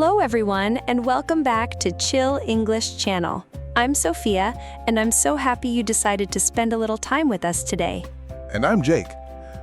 Hello everyone, and welcome back to Chill English Channel. I'm Sophia, and I'm so happy you decided to spend a little time with us today. And I'm Jake.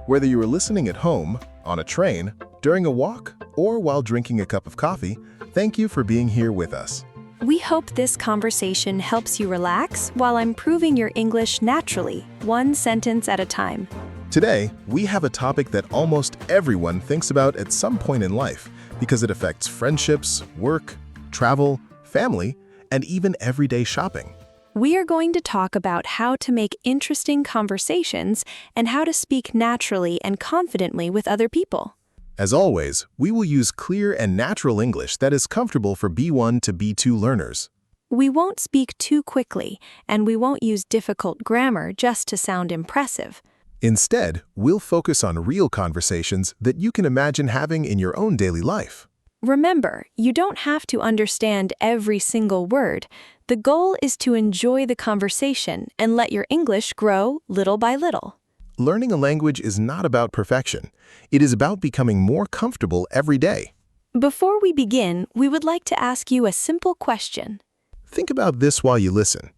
Whether you are listening at home, on a train, during a walk, or while drinking a cup of coffee, thank you for being here with us. We hope this conversation helps you relax while improving your English naturally, one sentence at a time. Today, we have a topic that almost everyone thinks about at some point in life because it affects friendships, work, travel, family, and even everyday shopping. We are going to talk about how to make interesting conversations and how to speak naturally and confidently with other people. As always, we will use clear and natural English that is comfortable for B1 to B2 learners. We won't speak too quickly, and we won't use difficult grammar just to sound impressive. Instead, we'll focus on real conversations that you can imagine having in your own daily life. Remember, you don't have to understand every single word. The goal is to enjoy the conversation and let your English grow little by little. Learning a language is not about perfection. It is about becoming more comfortable every day. Before we begin, we would like to ask you a simple question. Think about this while you listen.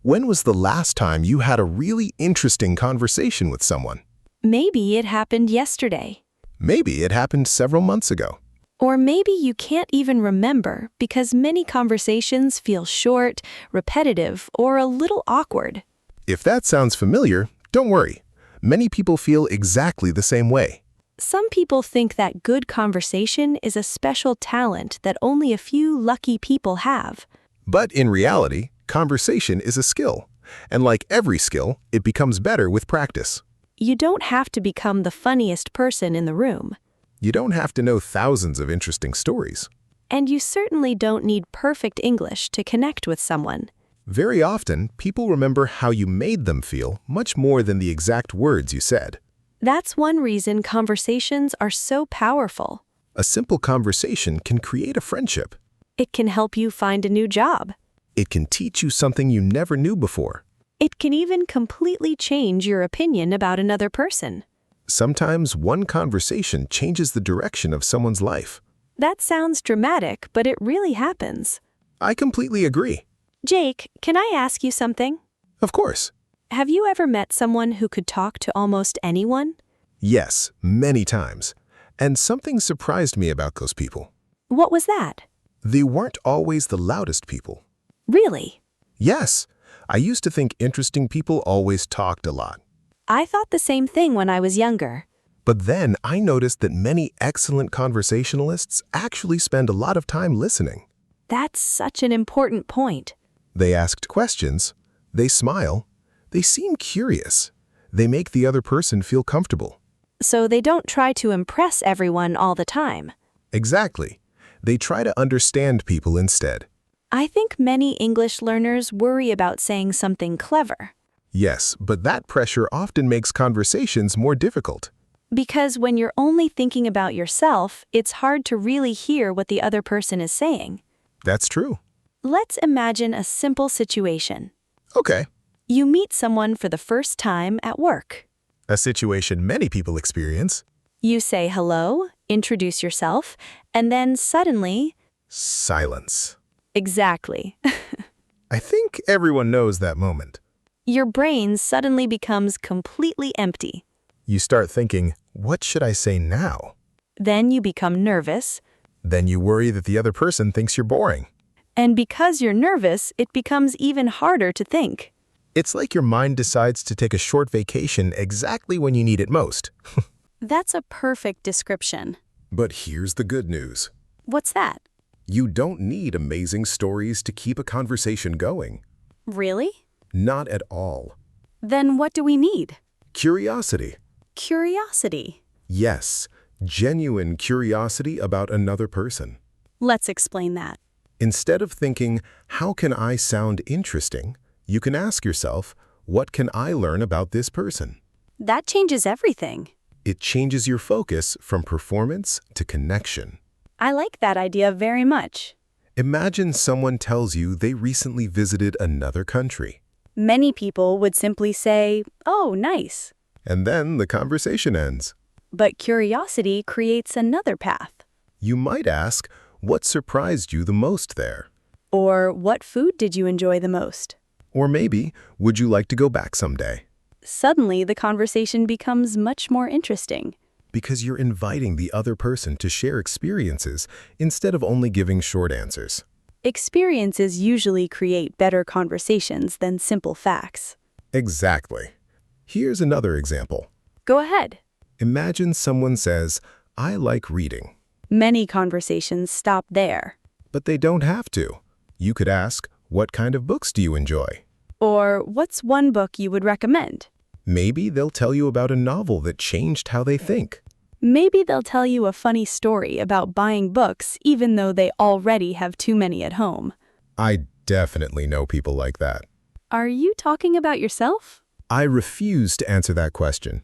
When was the last time you had a really interesting conversation with someone? Maybe it happened yesterday. Maybe it happened several months ago. Or maybe you can't even remember because many conversations feel short, repetitive, or a little awkward. If that sounds familiar, don't worry. Many people feel exactly the same way. Some people think that good conversation is a special talent that only a few lucky people have. But in reality, conversation is a skill. And like every skill, it becomes better with practice. You don't have to become the funniest person in the room. You don't have to know thousands of interesting stories. And you certainly don't need perfect English to connect with someone. Very often, people remember how you made them feel much more than the exact words you said. That's one reason conversations are so powerful. A simple conversation can create a friendship. It can help you find a new job. It can teach you something you never knew before. It can even completely change your opinion about another person. Sometimes one conversation changes the direction of someone's life. That sounds dramatic, but it really happens. I completely agree. Jake, can I ask you something? Of course. Have you ever met someone who could talk to almost anyone? Yes, many times. And something surprised me about those people. What was that? They weren't always the loudest people. Really? Yes, I used to think interesting people always talked a lot. I thought the same thing when I was younger. But then I noticed that many excellent conversationalists actually spend a lot of time listening. That's such an important point. They asked questions, they smile, they seem curious, they make the other person feel comfortable. So they don't try to impress everyone all the time. Exactly. They try to understand people instead. I think many English learners worry about saying something clever. Yes, but that pressure often makes conversations more difficult. Because when you're only thinking about yourself, it's hard to really hear what the other person is saying. That's true. Let's imagine a simple situation. Okay. You meet someone for the first time at work. A situation many people experience. You say hello, introduce yourself, and then suddenly... Silence. Exactly. I think everyone knows that moment. Your brain suddenly becomes completely empty. You start thinking, what should I say now? Then you become nervous. Then you worry that the other person thinks you're boring. And because you're nervous, it becomes even harder to think. It's like your mind decides to take a short vacation exactly when you need it most. That's a perfect description. But here's the good news. What's that? You don't need amazing stories to keep a conversation going. Really? Not at all. Then what do we need? Curiosity. Curiosity. Yes, genuine curiosity about another person. Let's explain that. Instead of thinking, how can I sound interesting, you can ask yourself, what can I learn about this person? That changes everything. It changes your focus from performance to connection. I like that idea very much. Imagine someone tells you they recently visited another country. Many people would simply say, "Oh, nice." And then the conversation ends. But curiosity creates another path. You might ask, What surprised you the most there? Or what food did you enjoy the most? Or maybe, would you like to go back someday? Suddenly, the conversation becomes much more interesting. Because you're inviting the other person to share experiences instead of only giving short answers. Experiences usually create better conversations than simple facts. Exactly. Here's another example. Go ahead. Imagine someone says, I like reading. Many conversations stop there. But they don't have to. You could ask, what kind of books do you enjoy? Or what's one book you would recommend? Maybe they'll tell you about a novel that changed how they think. Maybe they'll tell you a funny story about buying books even though they already have too many at home. I definitely know people like that. Are you talking about yourself? I refuse to answer that question.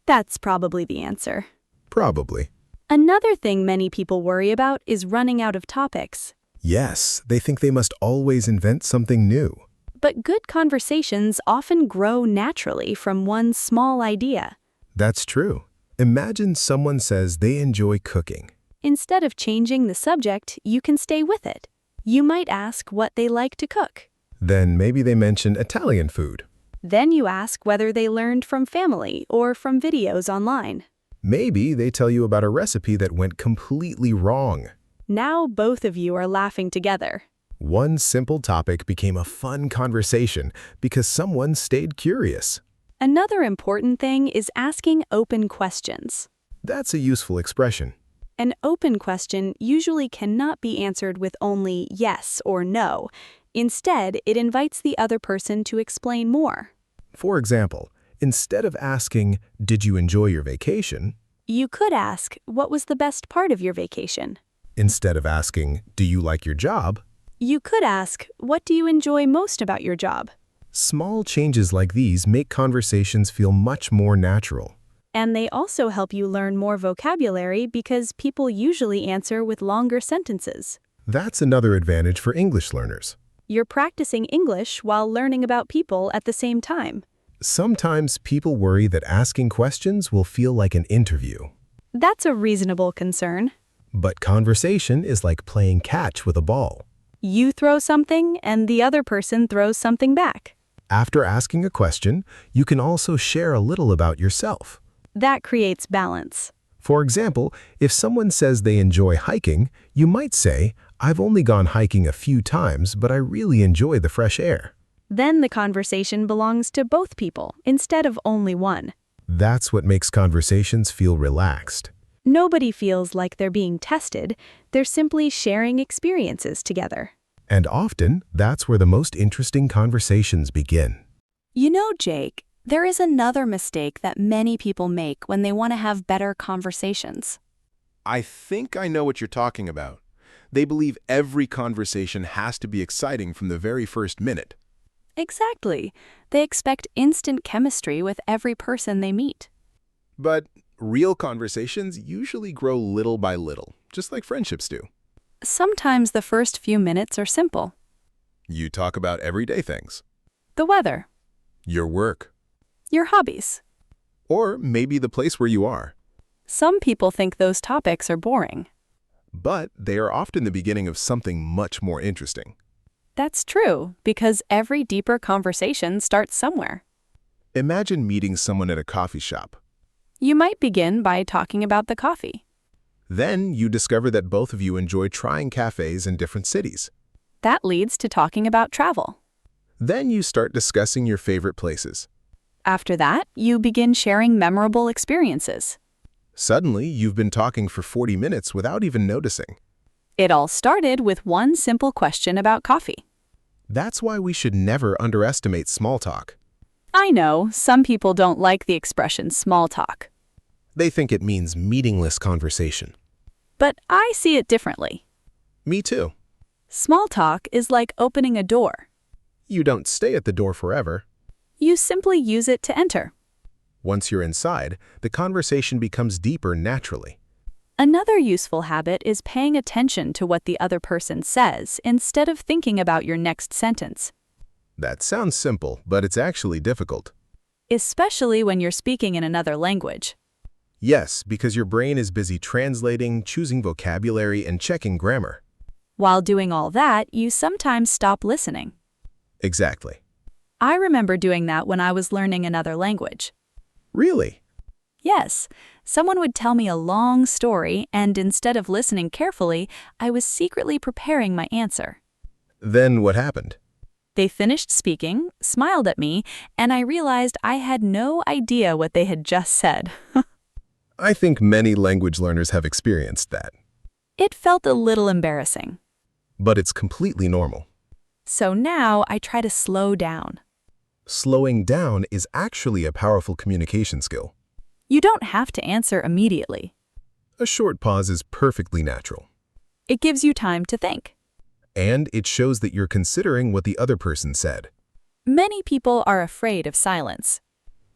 That's probably the answer. Probably. Another thing many people worry about is running out of topics. Yes, they think they must always invent something new. But good conversations often grow naturally from one small idea. That's true. Imagine someone says they enjoy cooking. Instead of changing the subject, you can stay with it. You might ask what they like to cook. Then maybe they mention Italian food. Then you ask whether they learned from family or from videos online. Maybe they tell you about a recipe that went completely wrong. Now both of you are laughing together. One simple topic became a fun conversation because someone stayed curious. Another important thing is asking open questions. That's a useful expression. An open question usually cannot be answered with only yes or no. Instead, it invites the other person to explain more. For example, instead of asking, did you enjoy your vacation? You could ask, what was the best part of your vacation? Instead of asking, do you like your job? You could ask, what do you enjoy most about your job? Small changes like these make conversations feel much more natural. And they also help you learn more vocabulary because people usually answer with longer sentences. That's another advantage for English learners. You're practicing English while learning about people at the same time. Sometimes people worry that asking questions will feel like an interview. That's a reasonable concern. But conversation is like playing catch with a ball. You throw something and the other person throws something back. After asking a question, you can also share a little about yourself. That creates balance. For example, if someone says they enjoy hiking, you might say, I've only gone hiking a few times, but I really enjoy the fresh air. Then the conversation belongs to both people instead of only one. That's what makes conversations feel relaxed. Nobody feels like they're being tested. They're simply sharing experiences together. And often, that's where the most interesting conversations begin. You know, Jake, there is another mistake that many people make when they want to have better conversations. I think I know what you're talking about. They believe every conversation has to be exciting from the very first minute. Exactly. They expect instant chemistry with every person they meet. But real conversations usually grow little by little, just like friendships do. Sometimes the first few minutes are simple. You talk about everyday things. The weather, Your work. your hobbies. Or maybe the place where you are. Some people think those topics are boring. But they are often the beginning of something much more interesting. That's true, because every deeper conversation starts somewhere. Imagine meeting someone at a coffee shop. You might begin by talking about the coffee. Then you discover that both of you enjoy trying cafes in different cities. That leads to talking about travel. Then you start discussing your favorite places. After that, you begin sharing memorable experiences. Suddenly, you've been talking for 40 minutes without even noticing. It all started with one simple question about coffee. That's why we should never underestimate small talk. I know, some people don't like the expression small talk. They think it means meaningless conversation. But I see it differently. Me too. Small talk is like opening a door. You don't stay at the door forever. You simply use it to enter. Once you're inside, the conversation becomes deeper naturally. Another useful habit is paying attention to what the other person says instead of thinking about your next sentence. That sounds simple, but it's actually difficult. Especially when you're speaking in another language. Yes, because your brain is busy translating, choosing vocabulary, and checking grammar. While doing all that, you sometimes stop listening. Exactly. I remember doing that when I was learning another language. Really? Yes, someone would tell me a long story, and instead of listening carefully, I was secretly preparing my answer. Then what happened? They finished speaking, smiled at me, and I realized I had no idea what they had just said. I think many language learners have experienced that. It felt a little embarrassing. But it's completely normal. So now I try to slow down. Slowing down is actually a powerful communication skill. You don't have to answer immediately. A short pause is perfectly natural. It gives you time to think. And it shows that you're considering what the other person said. Many people are afraid of silence.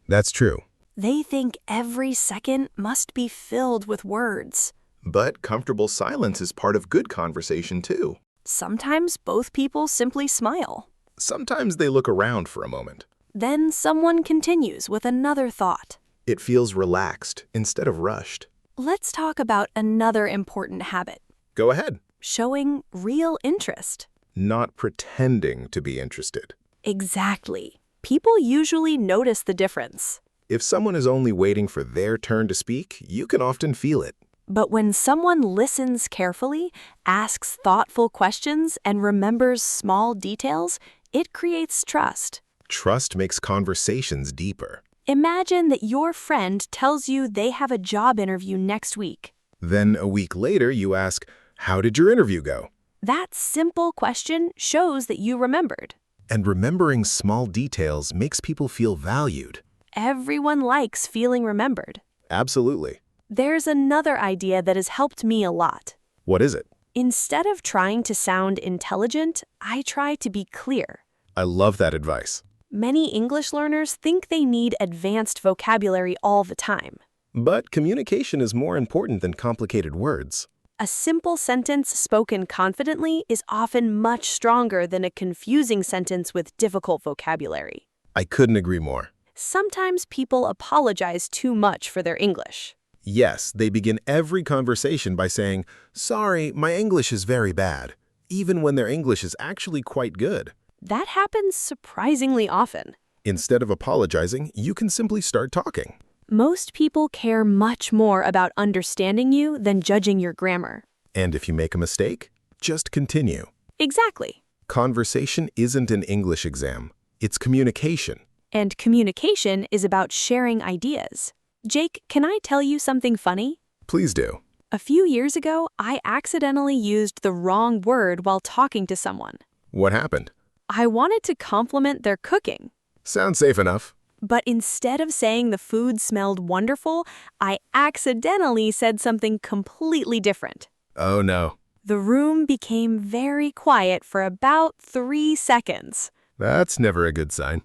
That's true. They think every second must be filled with words. But comfortable silence is part of good conversation, too. Sometimes both people simply smile. Sometimes they look around for a moment. Then someone continues with another thought. It feels relaxed instead of rushed. Let's talk about another important habit. Go ahead. Showing real interest. Not pretending to be interested. Exactly. People usually notice the difference. If someone is only waiting for their turn to speak, you can often feel it. But when someone listens carefully, asks thoughtful questions, and remembers small details, it creates trust. Trust makes conversations deeper. Imagine that your friend tells you they have a job interview next week. Then a week later, you ask, "How did your interview go?" That simple question shows that you remembered. And remembering small details makes people feel valued. Everyone likes feeling remembered. Absolutely. There's another idea that has helped me a lot. What is it? Instead of trying to sound intelligent, I try to be clear. I love that advice. Many English learners think they need advanced vocabulary all the time. But communication is more important than complicated words. A simple sentence spoken confidently is often much stronger than a confusing sentence with difficult vocabulary. I couldn't agree more. Sometimes people apologize too much for their English. Yes, they begin every conversation by saying, "Sorry, my English is very bad," even when their English is actually quite good. That happens surprisingly often. Instead of apologizing, you can simply start talking. Most people care much more about understanding you than judging your grammar. And if you make a mistake, just continue. Exactly. Conversation isn't an English exam. It's communication. And communication is about sharing ideas. Jake, can I tell you something funny? Please do. A few years ago, I accidentally used the wrong word while talking to someone. What happened? I wanted to compliment their cooking. Sounds safe enough. But instead of saying the food smelled wonderful, I accidentally said something completely different. Oh no. The room became very quiet for about 3 seconds. That's never a good sign.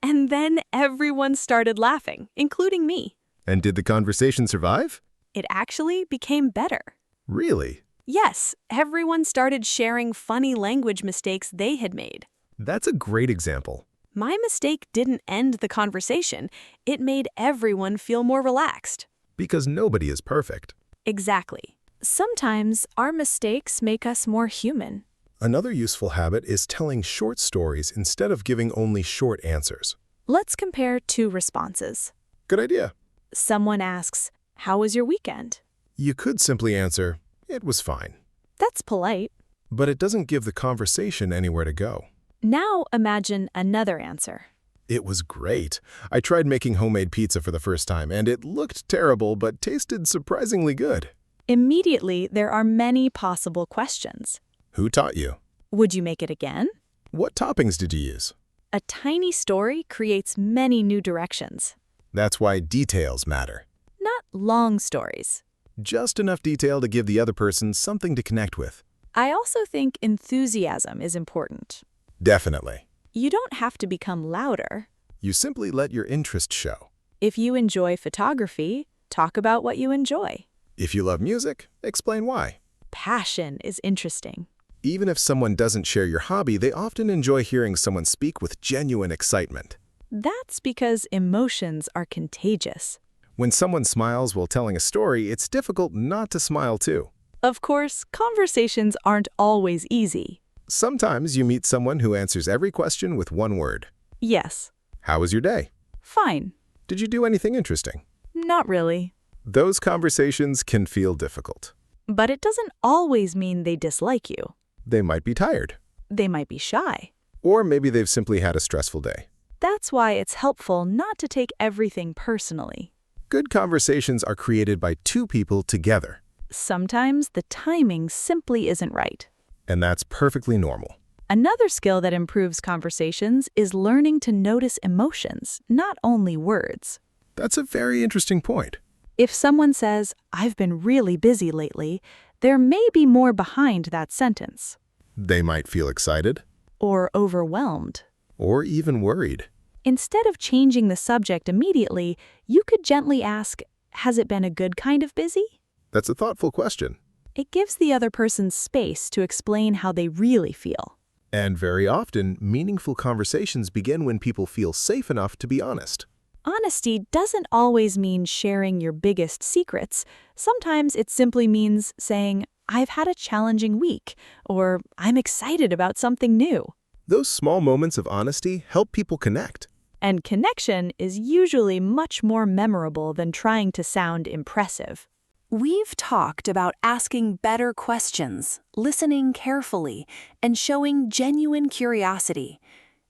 And then everyone started laughing, including me. And did the conversation survive? It actually became better. Really? Yes, everyone started sharing funny language mistakes they had made. That's a great example. My mistake didn't end the conversation. It made everyone feel more relaxed. Because nobody is perfect. Exactly. Sometimes our mistakes make us more human. Another useful habit is telling short stories instead of giving only short answers. Let's compare two responses. Good idea. Someone asks, "How was your weekend?" You could simply answer, "It was fine." That's polite. But it doesn't give the conversation anywhere to go. Now imagine another answer. It was great. I tried making homemade pizza for the first time, and it looked terrible but tasted surprisingly good. Immediately, there are many possible questions. Who taught you? Would you make it again? What toppings did you use? A tiny story creates many new directions. That's why details matter. Not long stories. Just enough detail to give the other person something to connect with. I also think enthusiasm is important. Definitely. You don't have to become louder. You simply let your interest show. If you enjoy photography, talk about what you enjoy. If you love music, explain why. Passion is interesting. Even if someone doesn't share your hobby, they often enjoy hearing someone speak with genuine excitement. That's because emotions are contagious. When someone smiles while telling a story, it's difficult not to smile too. Of course, conversations aren't always easy. Sometimes you meet someone who answers every question with one word. Yes. How was your day? Fine. Did you do anything interesting? Not really. Those conversations can feel difficult. But it doesn't always mean they dislike you. They might be tired. They might be shy. Or maybe they've simply had a stressful day. That's why it's helpful not to take everything personally. Good conversations are created by two people together. Sometimes the timing simply isn't right. And that's perfectly normal. Another skill that improves conversations is learning to notice emotions, not only words. That's a very interesting point. If someone says, "I've been really busy lately," there may be more behind that sentence. They might feel excited. Or overwhelmed. Or even worried. Instead of changing the subject immediately, you could gently ask, "Has it been a good kind of busy?" That's a thoughtful question. It gives the other person space to explain how they really feel. And very often, meaningful conversations begin when people feel safe enough to be honest. Honesty doesn't always mean sharing your biggest secrets. Sometimes it simply means saying, "I've had a challenging week," or "I'm excited about something new." Those small moments of honesty help people connect. And connection is usually much more memorable than trying to sound impressive. We've talked about asking better questions, listening carefully, and showing genuine curiosity.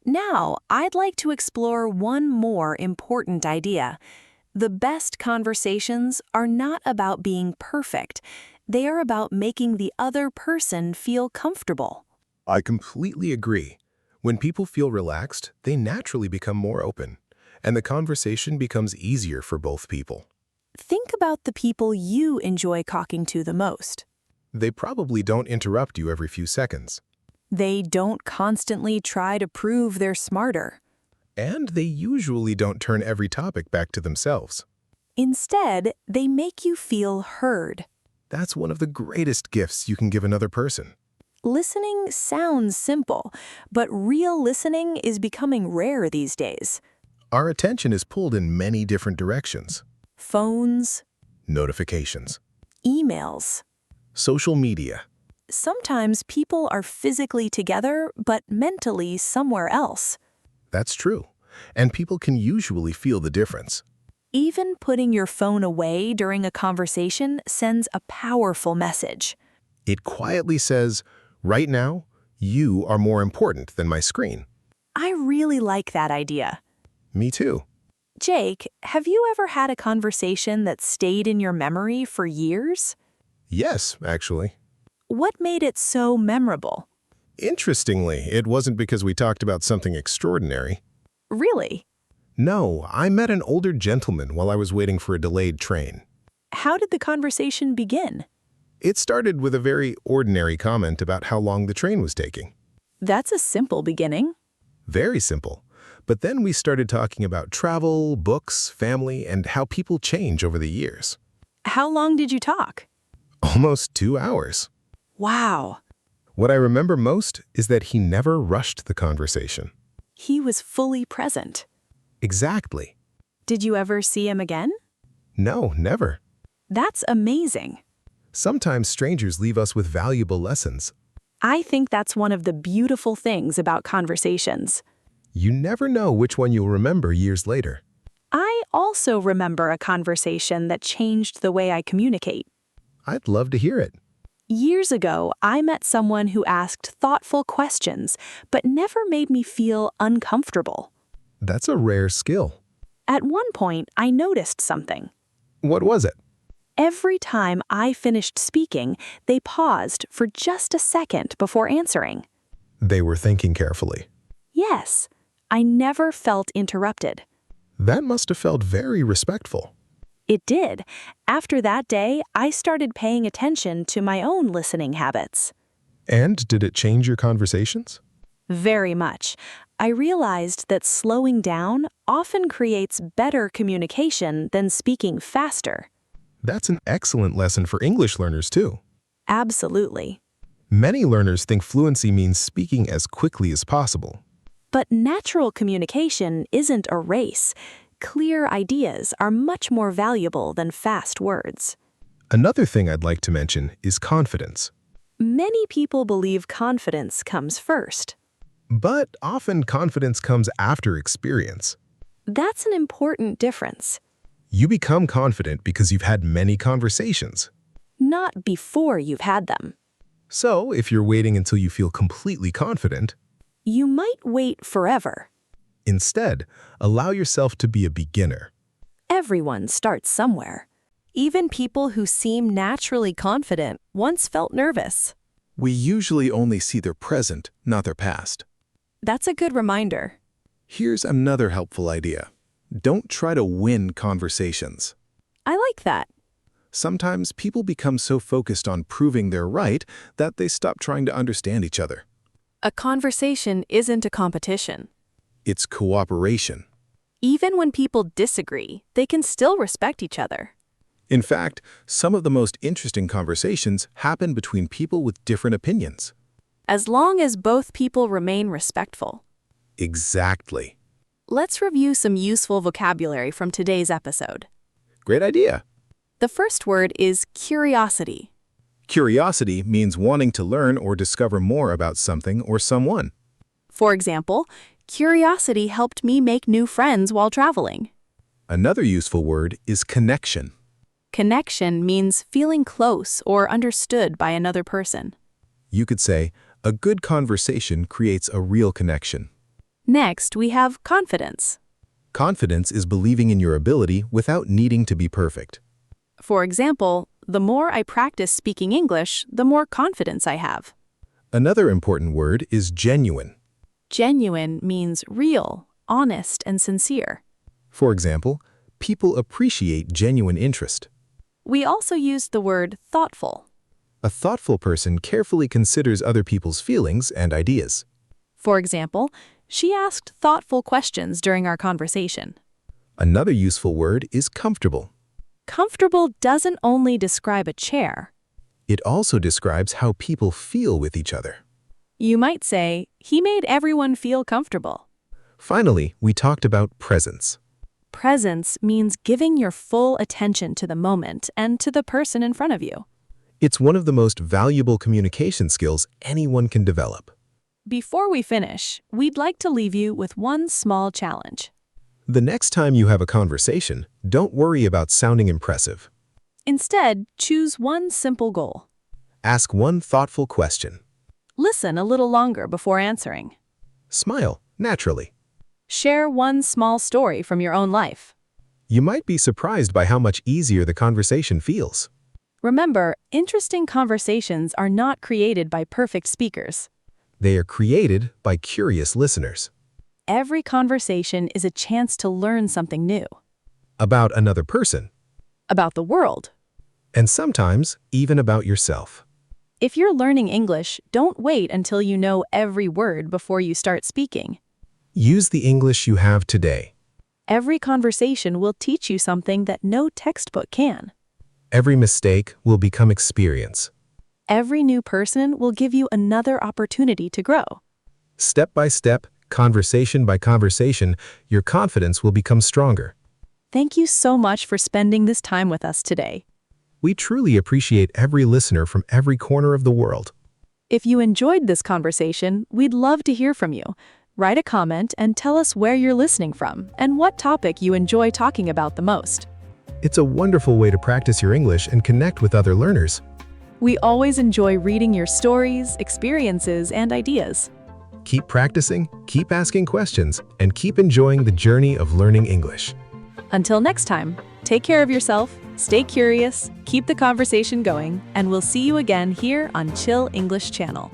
Now, I'd like to explore one more important idea. The best conversations are not about being perfect. They are about making the other person feel comfortable. I completely agree. When people feel relaxed, they naturally become more open, and the conversation becomes easier for both people. Think about the people you enjoy talking to the most. They probably don't interrupt you every few seconds. They don't constantly try to prove they're smarter. And they usually don't turn every topic back to themselves. Instead, they make you feel heard. That's one of the greatest gifts you can give another person. Listening sounds simple, but real listening is becoming rare these days. Our attention is pulled in many different directions. Phones, Notifications, emails. social media. Sometimes people are physically together, but mentally somewhere else. That's true. And people can usually feel the difference. Even putting your phone away during a conversation sends a powerful message. It quietly says, right now, you are more important than my screen. I really like that idea. Me too. Jake, have you ever had a conversation that stayed in your memory for years? Yes, actually. What made it so memorable? Interestingly, it wasn't because we talked about something extraordinary. Really? No, I met an older gentleman while I was waiting for a delayed train. How did the conversation begin? It started with a very ordinary comment about how long the train was taking. That's a simple beginning. Very simple. But then we started talking about travel, books, family, and how people change over the years. How long did you talk? Almost 2 hours. Wow. What I remember most is that he never rushed the conversation. He was fully present. Exactly. Did you ever see him again? No, never. That's amazing. Sometimes strangers leave us with valuable lessons. I think that's one of the beautiful things about conversations. You never know which one you'll remember years later. I also remember a conversation that changed the way I communicate. I'd love to hear it. Years ago, I met someone who asked thoughtful questions, but never made me feel uncomfortable. That's a rare skill. At one point, I noticed something. What was it? Every time I finished speaking, they paused for just a second before answering. They were thinking carefully. Yes, I never felt interrupted. That must have felt very respectful. It did. After that day, I started paying attention to my own listening habits. And did it change your conversations? Very much. I realized that slowing down often creates better communication than speaking faster. That's an excellent lesson for English learners, too. Absolutely. Many learners think fluency means speaking as quickly as possible. But natural communication isn't a race. clear ideas are much more valuable than fast words. Another thing I'd like to mention is confidence. Many people believe confidence comes first. But often confidence comes after experience. That's an important difference, You become confident because you've had many conversations. not before you've had them. So, if you're waiting until you feel completely confident, You might wait forever. instead, allow yourself to be a beginner. Everyone starts somewhere. Even people who seem naturally confident once felt nervous. We usually only see their present, not their past. That's a good reminder. Here's another helpful idea. Don't try to win conversations. I like that. Sometimes people become so focused on proving they're right that they stop trying to understand each other. A conversation isn't a competition. It's cooperation. Even when people disagree, they can still respect each other. In fact, some of the most interesting conversations happen between people with different opinions. As long as both people remain respectful. Exactly. Let's review some useful vocabulary from today's episode. Great idea. The first word is curiosity. Curiosity means wanting to learn or discover more about something or someone. For example, curiosity helped me make new friends while traveling. Another useful word is connection. Connection means feeling close or understood by another person. You could say, a good conversation creates a real connection. Next, we have confidence. Confidence is believing in your ability without needing to be perfect. For example, the more I practice speaking English, the more confidence I have. Another important word is genuine. Genuine means real, honest, and sincere. For example, people appreciate genuine interest. We also use the word thoughtful. A thoughtful person carefully considers other people's feelings and ideas. For example, she asked thoughtful questions during our conversation. Another useful word is comfortable. Comfortable doesn't only describe a chair. It also describes how people feel with each other. You might say, he made everyone feel comfortable. Finally, we talked about presence. Presence means giving your full attention to the moment and to the person in front of you. It's one of the most valuable communication skills anyone can develop. Before we finish, we'd like to leave you with one small challenge. The next time you have a conversation, don't worry about sounding impressive. Instead, choose one simple goal. Ask one thoughtful question. Listen a little longer before answering. Smile naturally. Share one small story from your own life. You might be surprised by how much easier the conversation feels. Remember, interesting conversations are not created by perfect speakers. They are created by curious listeners. Every conversation is a chance to learn something new. About another person. About the world. And sometimes, even about yourself. If you're learning English, don't wait until you know every word before you start speaking. Use the English you have today. Every conversation will teach you something that no textbook can. Every mistake will become experience. Every new person will give you another opportunity to grow. Step by step, conversation by conversation, your confidence will become stronger. Thank you so much for spending this time with us today. We truly appreciate every listener from every corner of the world. If you enjoyed this conversation, we'd love to hear from you. Write a comment and tell us where you're listening from and what topic you enjoy talking about the most. It's a wonderful way to practice your English and connect with other learners. We always enjoy reading your stories, experiences, and ideas. Keep practicing, keep asking questions, and keep enjoying the journey of learning English. Until next time, take care of yourself, stay curious, keep the conversation going, and we'll see you again here on Chill English Channel.